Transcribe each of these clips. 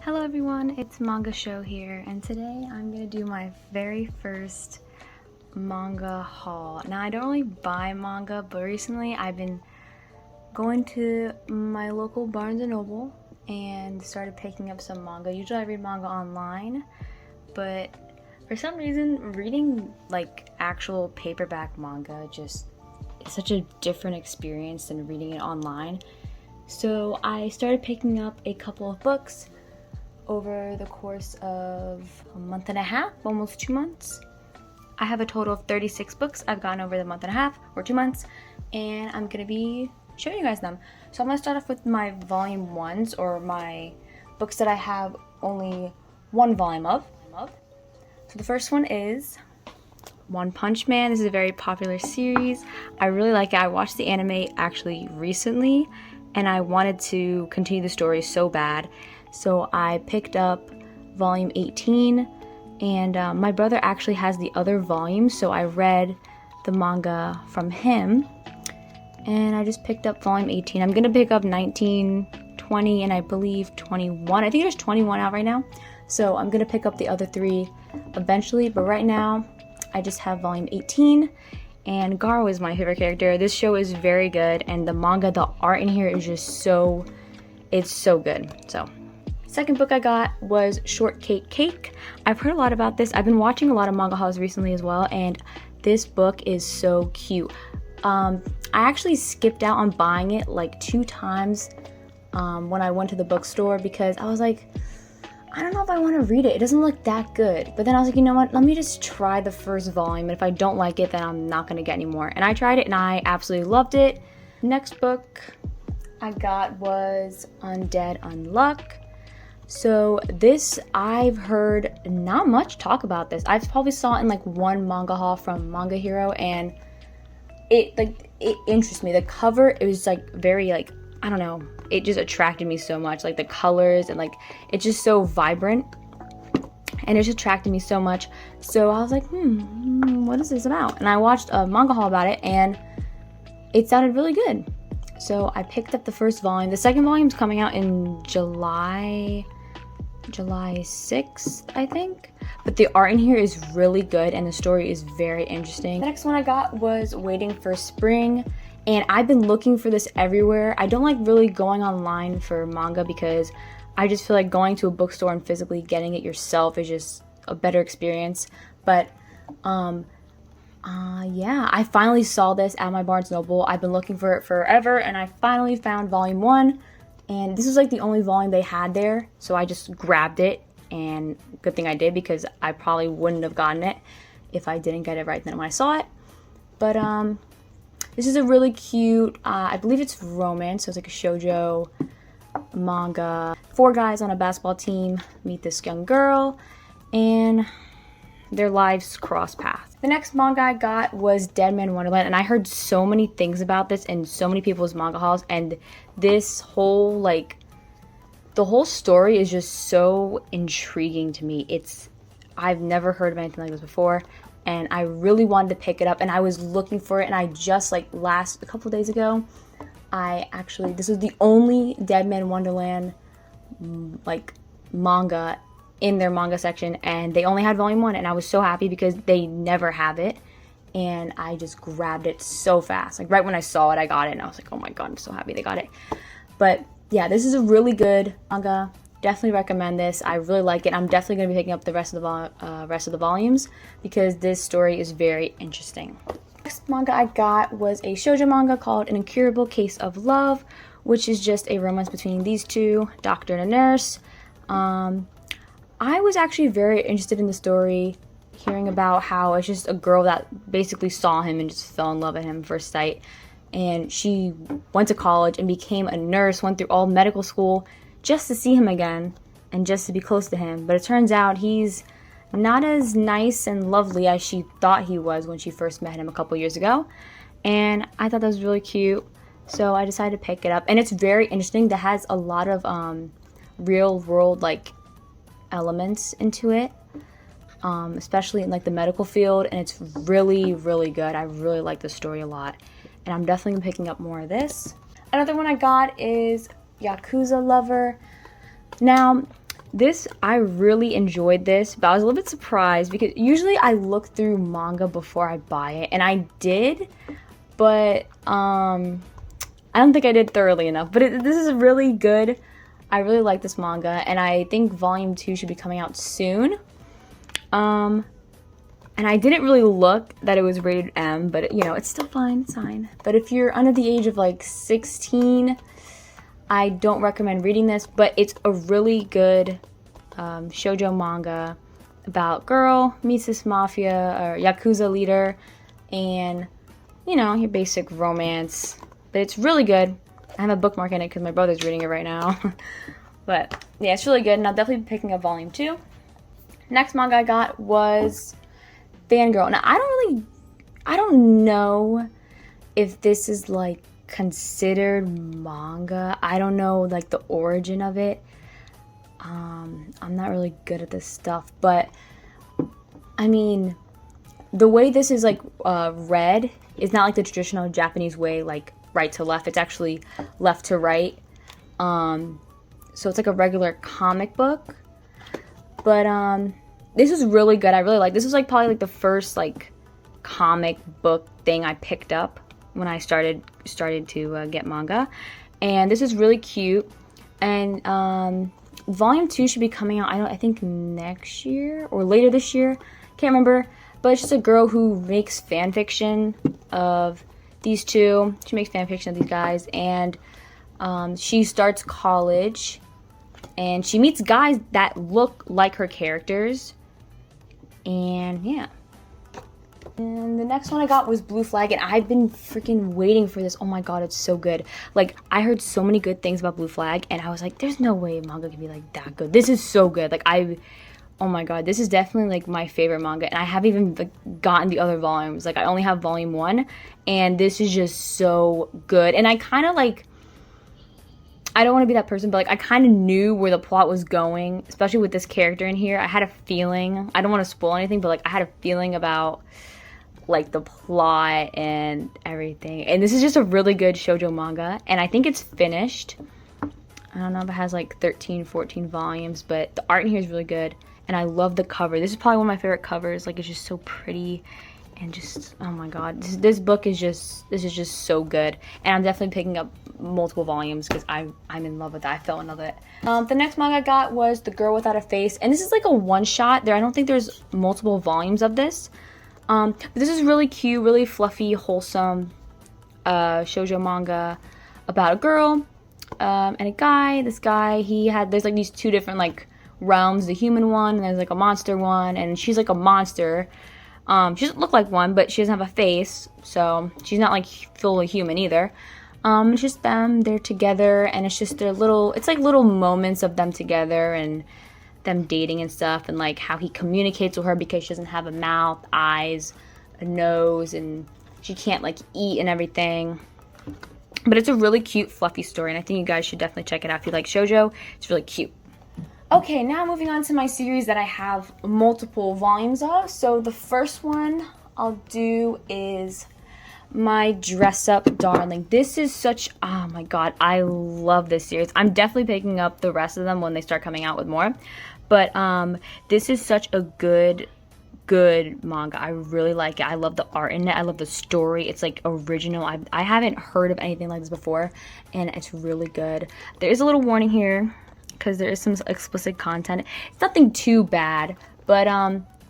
Hello everyone, it's Manga Show here, and today I'm going to do my very first manga haul. Now, I don't really buy manga, but recently I've been going to my local Barnes & Noble and started picking up some manga. Usually I read manga online, but for some reason reading like actual paperback manga just is such a different experience than reading it online. So I started picking up a couple of books over the course of a month and a half, almost 2 months. I have a total of 36 books I've gotten over the month and a half or 2 months, and I'm gonna be showing you guys them. So I'm gonna start off with my volume 1s, or my books that I have only one volume of. So the first one is One Punch Man. This is a very popular series. I really like it. I watched the anime actually recently, and I wanted to continue the story so bad. So I picked up volume 18, and my brother actually has the other volume, so I read the manga from him, and I just picked up volume 18. I'm gonna pick up 19, 20, and I believe 21. I think there's 21 out right now, so I'm gonna pick up the other 3 eventually, but right now I just have volume 18, and Garo is my favorite character. This show is very good, and the manga, the art in here is just it's so good. So second book I got was Shortcake Cake. I've heard a lot about this. I've been watching a lot of manga hauls recently as well, and this book is so cute. I actually skipped out on buying it like 2 times when I went to the bookstore, because I was like, I don't know if I want to read it. It doesn't look that good. But then I was like, you know what? Let me just try the first volume, and if I don't like it, then I'm not going to get any more. And I tried it, and I absolutely loved it. Next book I got was Undead Unluck. So this, I've heard not much talk about this. I've probably saw it in like one manga haul from Manga Hero, and it interests me. The cover, it was like very like, I don't know, it just attracted me so much. Like the colors, and like it's just so vibrant, and it just attracted me so much. So I was like, what is this about? And I watched a manga haul about it, and it sounded really good. So I picked up the first volume. The second volume is coming out in July 6th, I think. But the art in here is really good, and the story is very interesting. The next one I got was Waiting for Spring, and I've been looking for this everywhere. I don't like really going online for manga, because I just feel like going to a bookstore and physically getting it yourself is just a better experience. But yeah, I finally saw this at my Barnes & Noble. I've been looking for it forever, and I finally found volume 1, and this was like the only volume they had there, so I just grabbed it, and good thing I did, because I probably wouldn't have gotten it if I didn't get it right then when I saw it. But this is a really cute, I believe it's romance, so it's like a shoujo manga. 4 guys on a basketball team meet this young girl, and their lives cross paths. The next manga I got was Dead Man Wonderland, and I heard so many things about this in so many people's manga hauls, and this whole, like, the whole story is just so intriguing to me. I've never heard of anything like this before, and I really wanted to pick it up, and I was looking for it, and I just, like, a couple days ago, this was the only Dead Man Wonderland, like, manga in their manga section, and they only had volume 1, and I was so happy because they never have it, and I just grabbed it so fast. Like right when I saw it, I got it, and I was like, oh my god, I'm so happy they got it. But yeah, this is a really good manga. Definitely recommend this. I really like it. I'm definitely going to be picking up the rest of the volumes, because this story is very interesting. Next manga I got was a shoujo manga called An Incurable Case of Love, which is just a romance between these two, doctor and a nurse. I was actually very interested in the story, hearing about how it's just a girl that basically saw him and just fell in love with him at first sight. And she went to college and became a nurse, went through all medical school just to see him again and just to be close to him. But it turns out he's not as nice and lovely as she thought he was when she first met him a couple years ago. And I thought that was really cute, so I decided to pick it up. And it's very interesting. That has a lot of real world, like, elements into it, especially in like the medical field, and it's really, really good. I really like the story a lot, and I'm definitely picking up more of this. Another one I got is Yakuza Lover. Now, This, I really enjoyed this, but I was a little bit surprised because usually I look through manga before I buy it, and I did, but I don't think I did thoroughly enough. But this is really good. I really like this manga, and I think volume 2 should be coming out soon. And I didn't really look that it was rated M, but you know, it's still fine, it's fine. But if you're under the age of like 16, I don't recommend reading this, but it's a really good shoujo manga about girl meets this mafia or yakuza leader, and you know, your basic romance. But it's really good. I have a bookmark in it because my brother's reading it right now. But yeah, it's really good, and I'll definitely be picking up volume 2. Next manga I got was Fangirl. Now I don't know if this is like considered manga. I don't know like the origin of it. I'm not really good at this stuff, but I mean, the way this is like read is not like the traditional Japanese way, like right to left. It's actually left to right. So it's like a regular comic book. But this was really good. I really like this. Was like probably like the first like comic book thing I picked up when I started to get manga, and this is really cute. And volume 2 should be coming out, I think next year or later this year, can't remember. But it's just a girl who makes fan fiction of these two. She makes fan fiction of these guys, and she starts college, and she meets guys that look like her characters, and yeah. And the next one I got was Blue Flag, and I've been freaking waiting for this. Oh my god, it's so good. Like, I heard so many good things about Blue Flag, and I was like, there's no way manga can be like that good. This is so good. Like, oh my god, this is definitely like my favorite manga, and I haven't even like gotten the other volumes. Like, I only have volume 1, and this is just so good. And I kind of like, I don't want to be that person, but like I kind of knew where the plot was going, especially with this character in here. I had a feeling. I don't want to spoil anything, but like I had a feeling about like the plot and everything. And this is just a really good shoujo manga, and I think it's finished. I don't know if it has like 13, 14 volumes, but the art in here is really good, and I love the cover. This is probably one of my favorite covers. Like, it's just so pretty, and just, oh my god, this book is just, this is just so good. And I'm definitely picking up multiple volumes because I'm in love with it. I fell in love with it. The next manga I got was The Girl Without a Face, and this is like a one-shot. I don't think there's multiple volumes of this. But this is really cute, really fluffy, wholesome shoujo manga about a girl and a guy. This guy, there's like these two different like realms, the human one and there's like a monster one, and she's like a monster. She doesn't look like one, but she doesn't have a face, so she's not like fully human either. It's just them, they're together, and it's just it's like little moments of them together and them dating and stuff, and like how he communicates with her because she doesn't have a mouth, eyes, a nose, and she can't like eat and everything. But it's a really cute, fluffy story, and I think you guys should definitely check it out if you like shoujo. It's really cute. Okay, now moving on to my series that I have multiple volumes of. So the first one I'll do is My Dress Up Darling. This is such, oh my god, I love this series. I'm definitely picking up the rest of them when they start coming out with more. But this is such a good manga. I really like it. I love the art in it. I love the story. It's like original. I haven't heard of anything like this before, and it's really good. There is a little warning here because there is some explicit content. It's nothing too bad, but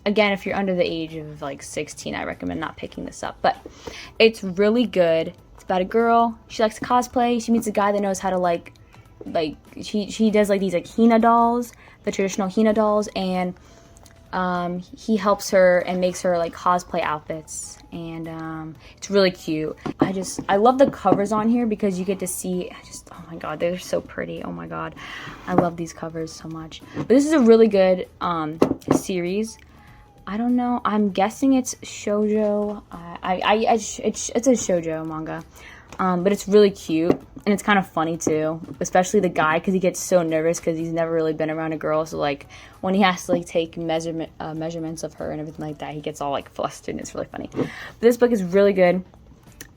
again, if you're under the age of like 16, I recommend not picking this up. But it's really good. It's about a girl. She likes to cosplay. She meets a guy that knows how to like she does like these like Hina dolls, the traditional Hina dolls, and he helps her and makes her like cosplay outfits, and it's really cute. I love the covers on here because you get to see, oh my god, they're so pretty. Oh my god, I love these covers so much. But this is a really good series. I don't know, I'm guessing it's shoujo. It's a shoujo manga, but it's really cute, and it's kind of funny too, especially the guy, because he gets so nervous because he's never really been around a girl. So like when he has to like take measurements of her and everything like that, he gets all like flustered, and it's really funny. But this book is really good,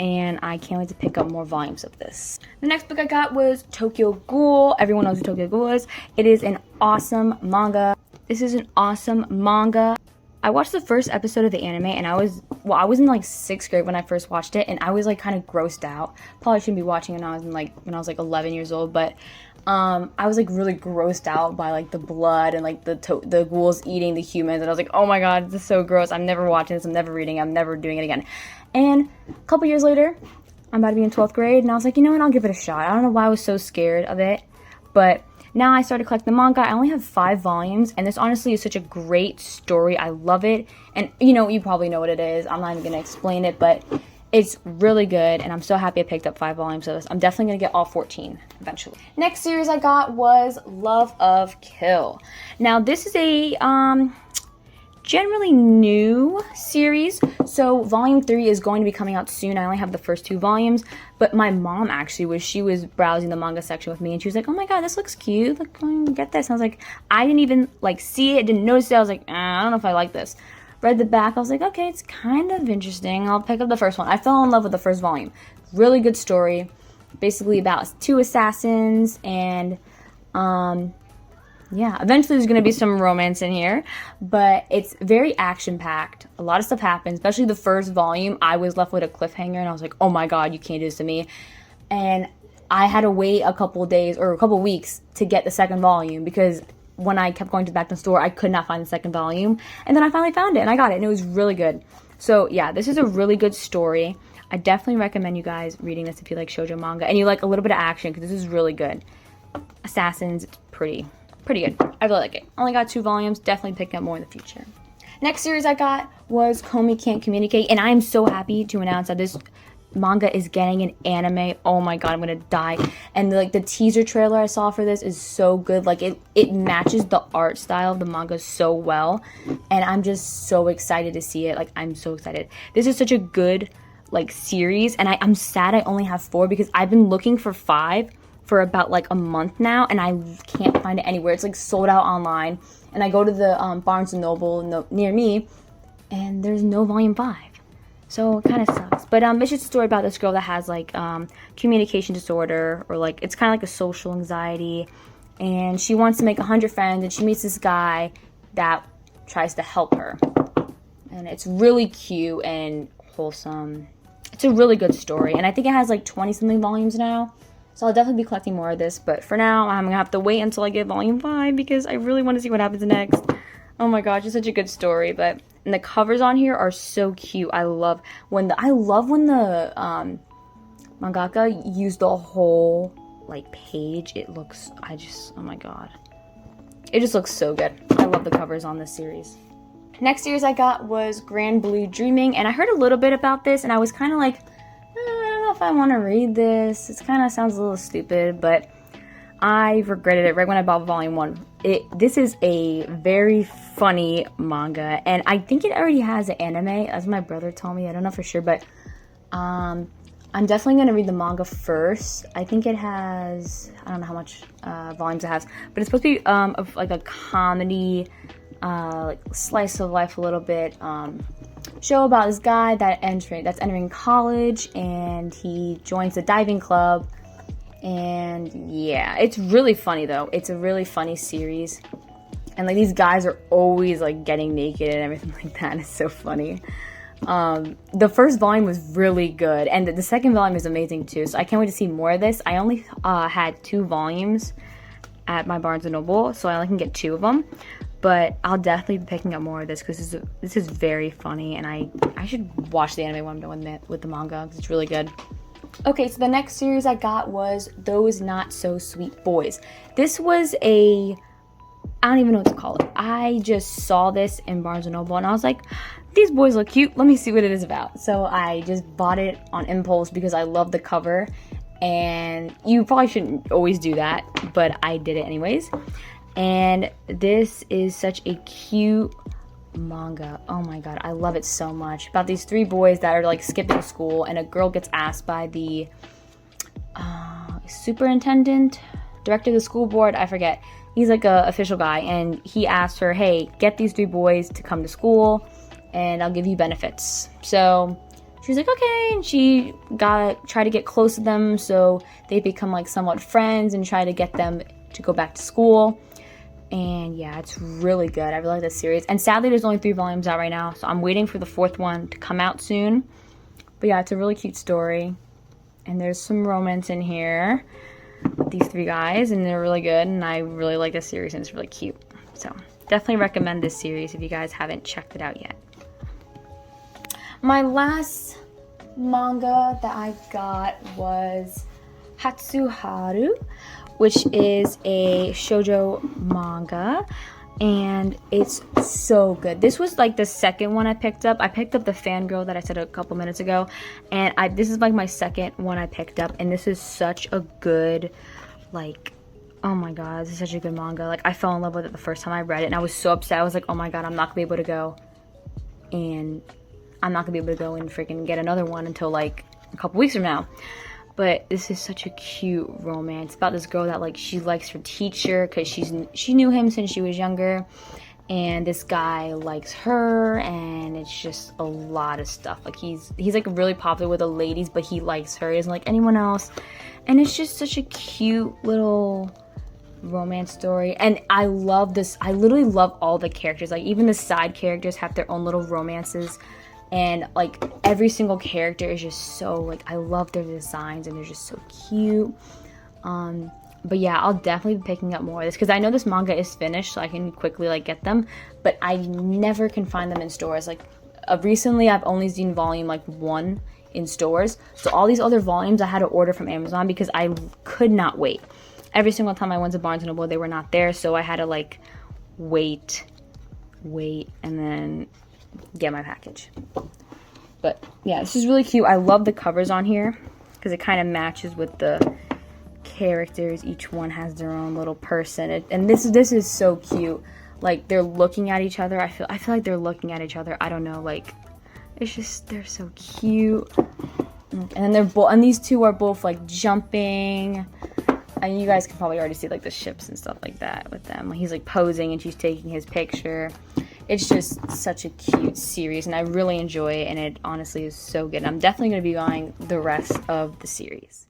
and I can't wait to pick up more volumes of this. The next book I got was Tokyo Ghoul. Everyone knows who Tokyo Ghoul is. It is an awesome manga. This is an awesome manga. I watched the first episode of the anime and I was in like 6th grade when I first watched it, and I was like kind of grossed out. Probably shouldn't be watching it when I was like 11 years old, but I was like really grossed out by like the blood and like the ghouls eating the humans, and I was like, oh my god, this is so gross. I'm never watching this. I'm never reading it. I'm never doing it again. And a couple years later, I'm about to be in 12th grade, and I was like, you know what, I'll give it a shot. I don't know why I was so scared of it, but now I started collecting the manga. I only have 5 volumes, and this honestly is such a great story. I love it, and you probably know what it is. I'm not even going to explain it, but it's really good, and I'm so happy I picked up 5 volumes of this. I'm definitely going to get all 14 eventually. Next series I got was Love of Kill. Now, this is a generally new series, so volume 3 is going to be coming out soon. I only have the first 2 volumes, but my mom actually was browsing the manga section with me, and she was like, oh my god, this looks cute, like, get this. And I was like, I didn't even like see it, didn't notice it. I was like, I don't know if I like this. Read the back, I was like, okay, it's kind of interesting. I'll pick up the first one. I fell in love with the first volume. Really good story, basically about 2 assassins, and yeah, eventually there's going to be some romance in here, but it's very action-packed. A lot of stuff happens, especially the first volume. I was left with a cliffhanger, and I was like, oh my god, you can't do this to me. And I had to wait a couple days, or a couple weeks, to get the second volume, because when I kept going back to the store, I could not find the second volume. And then I finally found it, and I got it, and it was really good. So yeah, this is a really good story. I definitely recommend you guys reading this if you like shoujo manga, and you like a little bit of action, because this is really good. Assassins, it's pretty good. I really like it. Only got 2 volumes. Definitely pick up more in the future. Next series I got was Komi Can't Communicate, and I am so happy to announce that this manga is getting an anime. Oh my god, I'm gonna die. And the teaser trailer I saw for this is so good. Like it matches the art style of the manga so well, and I'm just so excited to see it. Like, I'm so excited. This is such a good like series, and I'm sad I only have 4, because I've been looking for 5 for about like a month now, and I can't find it anywhere. It's like sold out online, and I go to the Barnes & Noble near me, and there's no volume 5. So it kind of sucks. But it's just a story about this girl that has like communication disorder, or like it's kind of like a social anxiety, and she wants to make 100 friends, and she meets this guy that tries to help her, and it's really cute and wholesome. It's a really good story, and I think it has like 20 something volumes now. So I'll definitely be collecting more of this, but for now, I'm going to have to wait until I get volume 5, because I really want to see what happens next. Oh my gosh, it's such a good story, and the covers on here are so cute. I love when the mangaka used the whole like page. Oh my god. It just looks so good. I love the covers on this series. Next series I got was Grand Blue Dreaming, and I heard a little bit about this, and I was kind of like, if I want to read this. It kind of sounds a little stupid, but I regretted it right when I bought volume 1. This is a very funny manga, and I think it already has an anime, as my brother told me. I don't know for sure, but I'm definitely going to read the manga first. I think it has, I don't know how much volumes it has, but it's supposed to be like a comedy, like slice of life a little bit, show about this guy that's entering college, and he joins the diving club. And yeah, it's really funny though. It's a really funny series, and like these guys are always like getting naked and everything like that. It's so funny. The first volume was really good, and the second volume is amazing too, so I can't wait to see more of this. I only had 2 volumes at my Barnes & Noble, so I only can get 2 of them. But I'll definitely be picking up more of this, because this is very funny, and I should watch the anime when I'm done with the manga, because it's really good. Okay, so the next series I got was Those Not So Sweet Boys. This was I don't even know what to call it. I just saw this in Barnes & Noble, and I was like, these boys look cute. Let me see what it is about. So I just bought it on impulse because I love the cover, and you probably shouldn't always do that, but I did it anyways. And this is such a cute manga. Oh my god, I love it so much. About these 3 boys that are like skipping school, and a girl gets asked by the superintendent, director of the school board, I forget. He's like a official guy, and he asked her, hey, get these 3 boys to come to school, and I'll give you benefits. So she was like, okay, and she tried to get close to them, so they become like somewhat friends, and try to get them to go back to school. And yeah, it's really good. I really like this series. And sadly, there's only 3 volumes out right now, so I'm waiting for the 4th one to come out soon. But yeah, it's a really cute story. And there's some romance in here with these 3 guys, and they're really good. And I really like this series, and it's really cute. So definitely recommend this series if you guys haven't checked it out yet. My last manga that I got was Hatsuharu, which is a shoujo manga, and it's so good. This was like the second one I picked up. I picked up the Fangirl that I said a couple minutes ago, and this is like my second one I picked up, and this is such a good, like, oh my god, this is such a good manga. Like, I fell in love with it the first time I read it, and I was so upset. I was like, oh my god, I'm not gonna be able to go, and I'm not gonna be able to go and freaking get another one until like a couple weeks from now. But this is such a cute romance about this girl that, like, she likes her teacher because she knew him since she was younger, and this guy likes her, and it's just a lot of stuff. Like, he's like really popular with the ladies, but he likes her. He doesn't like anyone else, and it's just such a cute little romance story. And I love this. I literally love all the characters. Like, even the side characters have their own little romances. And, like, every single character is just so, like, I love their designs, and they're just so cute. But yeah, I'll definitely be picking up more of this, because I know this manga is finished, so I can quickly, like, get them. But I never can find them in stores. Like, recently, I've only seen volume, like, 1 in stores. So all these other volumes I had to order from Amazon because I could not wait. Every single time I went to Barnes & Noble, they were not there, so I had to, like, wait, and then get my package. But yeah, this is really cute. I love the covers on here because it kind of matches with the characters. Each one has their own little person, and this is so cute. Like, they're looking at each other. I feel like they're looking at each other. I don't know, like, it's just, they're so cute. And then and these 2 are both like jumping. And you guys can probably already see, like, the ships and stuff like that with them. He's like posing and she's taking his picture. It's just such a cute series, and I really enjoy it, and it honestly is so good. I'm definitely going to be buying the rest of the series.